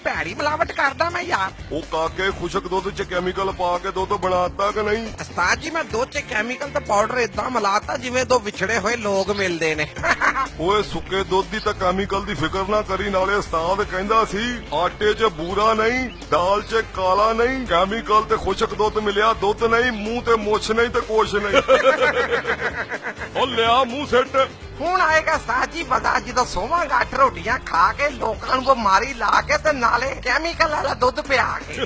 ਭੈੜੀ ਮਿਲਾਵਟ ਕਰਦਾ ਮੈਂ ਯਾਰ। ਉਹ ਕਾਕੇ ਖੁਸ਼ਕ ਦੁੱਧ ਚ ਕੈਮੀਕਲ ਪਾ ਕੇ ਦੁੱਧ ਬਣਾਤਾ ਕਿ ਨਹੀਂ? ਉਸਤਾਦ ਜੀ ਮੈਂ ਦੁੱਧ ਚ ਕੈਮੀਕਲ ਤੇ ਪਾਊਡਰ ਏਦਾਂ ਮਿਲਾਤਾ ਜਿਵੇਂ ਦੋ ਵਿਛੜੇ ਹੋਏ ਲੋਕ ਮਿਲਦੇ ਨੇ। ਓਏ ਸੁੱਕੇ ਦੁੱਧ ਦੀ ਤਾਂ ਕੈਮੀਕਲ ਦੀ ਫਿਕਰ ਨਾ ਕਰੀ। ਨਾਲੇ ਉਸਤਾਦ ਕਹਿੰਦਾ ਸੀ ਆਟੇ 'ਚ ਬੂਰਾ ਨਹੀਂ, ਦਾਲ 'ਚ ਕਾਲਾ ਨਹੀਂ, ਕੈਮੀਕਲ ਤੇ ਖੁਸ਼ਕ ਦੁੱਧ ਮਿਲਿਆ ਦੁੱਧ ਨਹੀਂ, ਮੂੰਹ ਤੇ ਮੁੱਛ ਨਹੀਂ ਤੇ ਕੁਛ ਨਹੀਂ। ਉਹ ਲਿਆ ਮੂੰਹ ਸਿੱਟ। ਹੁਣ ਆਏਗਾ ਉਸਤਾਦ ਜੀ ਪਤਾ ਜਦੋਂ ਸੋਵਾਂਗਾ 8 ਰੋਟੀਆਂ ਖਾ ਕੇ ਲੋਕਾਂ ਨੂੰ ਬਿਮਾਰੀ ਲਾ ਕੇ ਤੇ ਨਾਲੇ ਕੈਮੀਕਲ ਵਾਲਾ ਦੁੱਧ ਪਿਆ ਕੇ।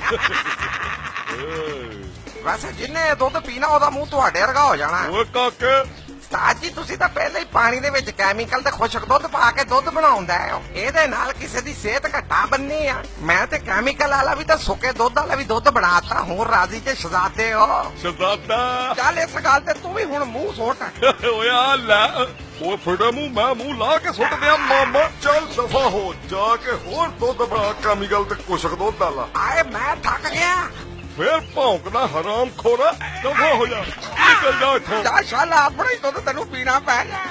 ਵੈਸੇ ਜਿੰਨੇ ਦੁੱਧ ਪੀਣਾ ਉਹਦਾ ਮੂੰਹ ਤੁਹਾਡੇ ਵਰਗਾ ਹੋ ਜਾਣਾ। ਓਏ ਕਾਕੇ ਉਸਤਾਦ ਜੀ ਤੁਸੀਂ ਤਾਂ ਪਹਿਲਾਂ ਹੀ ਪਾਣੀ ਦੇ ਵਿੱਚ ਕੈਮੀਕਲ ਤੇ ਖੁਸ਼ਕ ਦੁੱਧ ਪਾ ਕੇ ਦੁੱਧ ਬਣਾਉਂਦਾ ਹੋ। ਇਹਦੇ ਨਾਲ ਕਿਸੇ ਦੀ ਸਿਹਤ ਘਟਾ ਬੰਨੀ ਆ। ਮੈਂ ਤੇ ਕੈਮੀਕਲ ਵਾਲਾ ਵੀ ਤਾਂ ਸੁੱਕੇ ਦੁੱਧ ਵਾਲਾ ਵੀ ਦੁੱਧ ਬਣਾਤਾ। ਹੁਣ ਰਾਜ਼ੀ ਤੇ ਸ਼ਹਜ਼ਾਦੇ ਹੋ। ਸ਼ਹਜ਼ਾਦਾ ਚੱਲ ਇਸ ਗੱਲ ਤੇ ਤੂੰ ਵੀ ਹੁਣ ਮੂੰਹ ਸੁੱਟ। ਓਏ ਆ ਲੈ ਉਹ ਫੜਾ ਮੂੰਹ ਮੈਂ ਮੂੰਹ ਲਾ ਕੇ ਸੁੱਟ ਦਿਆਂ ਮਾਮਾ। ਚੱਲ ਦਫਾ ਹੋ ਜਾ ਕੇ ਹੋਰ ਦੁੱਧ ਬਣਾ ਕੈਮੀਕਲ ਤੇ ਖੁਸ਼ਕ ਦੁੱਧ ਵਾਲਾ। ਆਏ ਮੈਂ ਥੱਕ ਗਿਆ। ਫੇਰ ਭੌਂਕਦਾ ਹਰਾਮ ਖੋਰਾ। ਦਫਾ ਹੋ ਜਾ ਨਿਕਲ ਜਾ ਇੱਥੋਂ। ਜਾ ਸ਼ਾਲਾ ਆਪਣਾ ਹੀ ਦੁੱਧ ਤੈਨੂੰ ਪੀਣਾ ਪੈ ਗਿਆ।